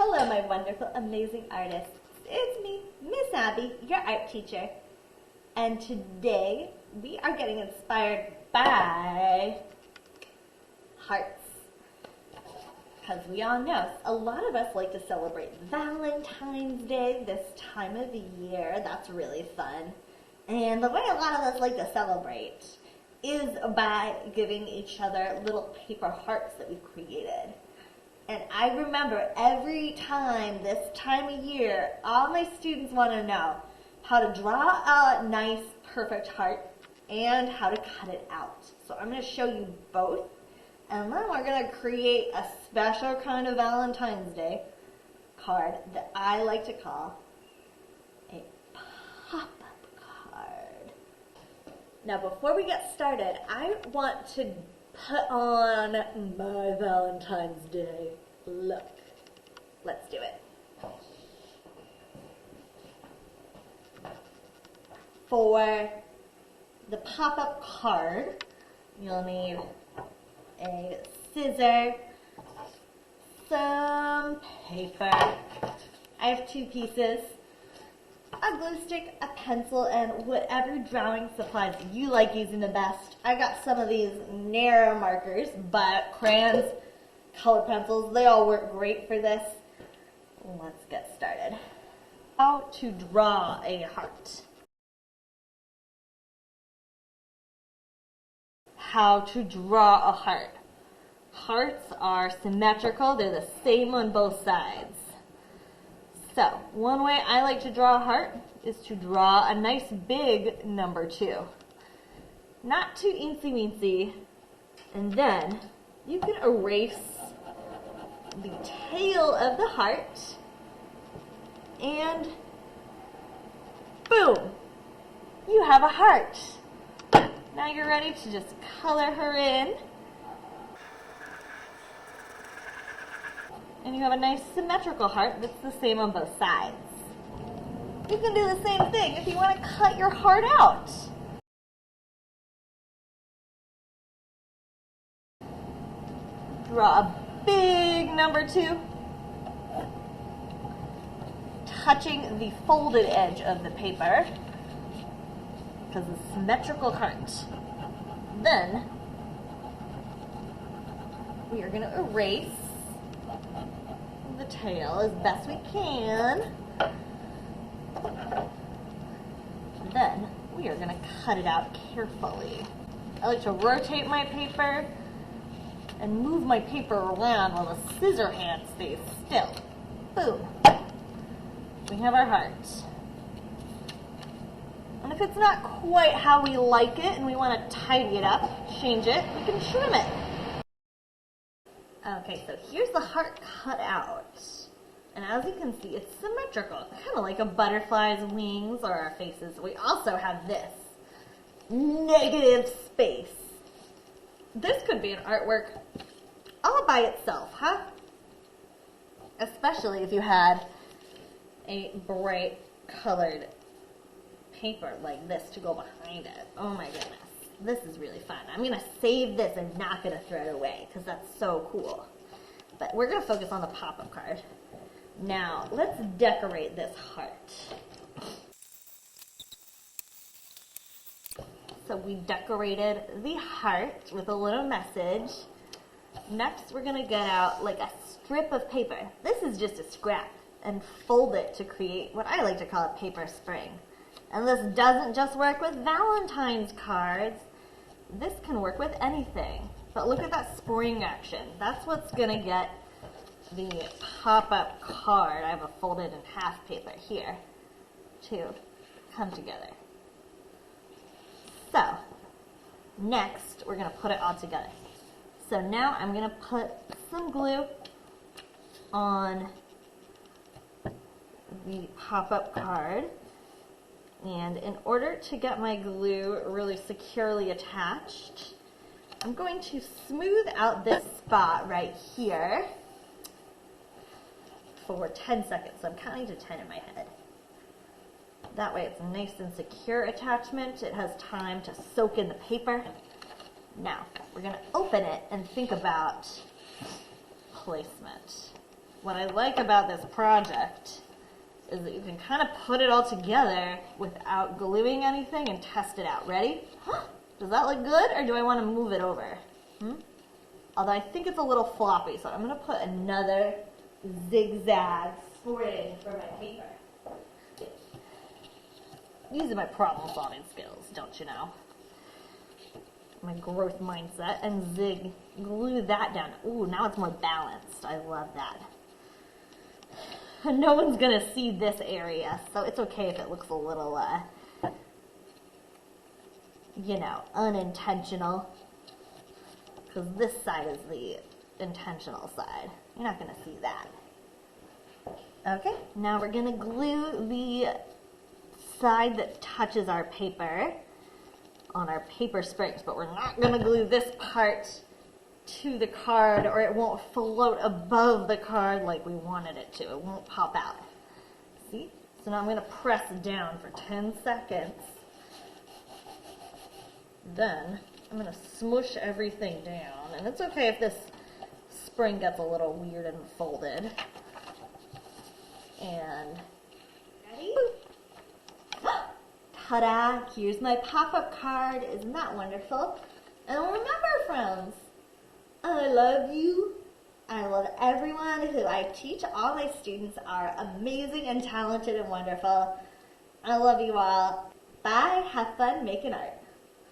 Hello, my wonderful, amazing artists. It's me, Miss Abby, your art teacher. And today, we are getting inspired by hearts. Because we all know, a lot of us like to celebrate Valentine's Day this time of year. That's really fun. And the way a lot of us like to celebrate is by giving each other little paper hearts that we've created. And I remember every time this time of year, all my students want to know how to draw a nice, perfect heart and how to cut it out. So I'm going to show you both. And then we're going to create a special kind of Valentine's Day card that I like to call a pop-up card. Now before we get started, I want to put on my Valentine's Day look. Let's do it. For the pop-up card, you'll need a scissor, some paper. I have 2 pieces, a glue stick, a pencil, and whatever drawing supplies you like using the best. I got some of these narrow markers, but crayons, color pencils, they all work great for this. Let's get started. How to draw a heart. How to draw a heart. Hearts are symmetrical, they're the same on both sides. So, one way I like to draw a heart is to draw a nice big number 2. Not too eensy-weensy. And then you can erase the tail of the heart and boom! You have a heart. Now you're ready to just color her in. And you have a nice symmetrical heart that's the same on both sides. You can do the same thing if you want to cut your heart out. Draw a big number 2, touching the folded edge of the paper, because it's a symmetrical heart. Then we are going to erase the tail as best we can. Then we are going to cut it out carefully. I like to rotate my paper and move my paper around while the scissor hand stays still. Boom. We have our heart. And if it's not quite how we like it and we want to tidy it up, change it, we can trim it. Okay, so here's the heart cut out. And as you can see, it's symmetrical, kind of like a butterfly's wings or our faces. We also have this negative space. This could be an artwork all by itself, huh? Especially if you had a bright colored paper like this to go behind it. Oh my goodness. This is really fun. I'm going to save this and not going to throw it away because that's so cool. But we're going to focus on the pop-up card. Now, let's decorate this heart. So we decorated the heart with a little message. Next, we're going to get out like a strip of paper. This is just a scrap, and fold it to create what I like to call a paper spring. And this doesn't just work with Valentine's cards. This can work with anything. But look at that spring action. That's what's going to get the pop-up card. I have a folded in half paper here to come together. So, next we're going to put it all together. So now I'm going to put some glue on the pop-up card. And in order to get my glue really securely attached, I'm going to smooth out this spot right here for 10 seconds. So I'm counting to 10 in my head. That way it's a nice and secure attachment. It has time to soak in the paper. Now, we're going to open it and think about placement. what I like about this project is that you can kind of put it all together without gluing anything and test it out. Ready? Does that look good, or do I want to move it over? Although I think it's a little floppy, so I'm going to put another zigzag spring for my paper. Using my problem solving skills, don't you know? My growth mindset, and glue that down. Ooh, now it's more balanced. I love that. No one's gonna see this area, so it's okay if it looks a little, you know, unintentional. Because this side is the intentional side. You're not gonna see that. Okay, now we're gonna glue the side that touches our paper on our paper springs, but we're not going to glue this part to the card or it won't float above the card like we wanted it to. It won't pop out. See? So now I'm going to press down for 10 seconds. Then I'm going to smush everything down. And it's okay if this spring gets a little weird and folded. And ready? Ta-da! Here's my pop-up card. Isn't that wonderful? And remember, friends, I love you. I love everyone who I teach. All my students are amazing and talented and wonderful. I love you all. Bye. Have fun making art.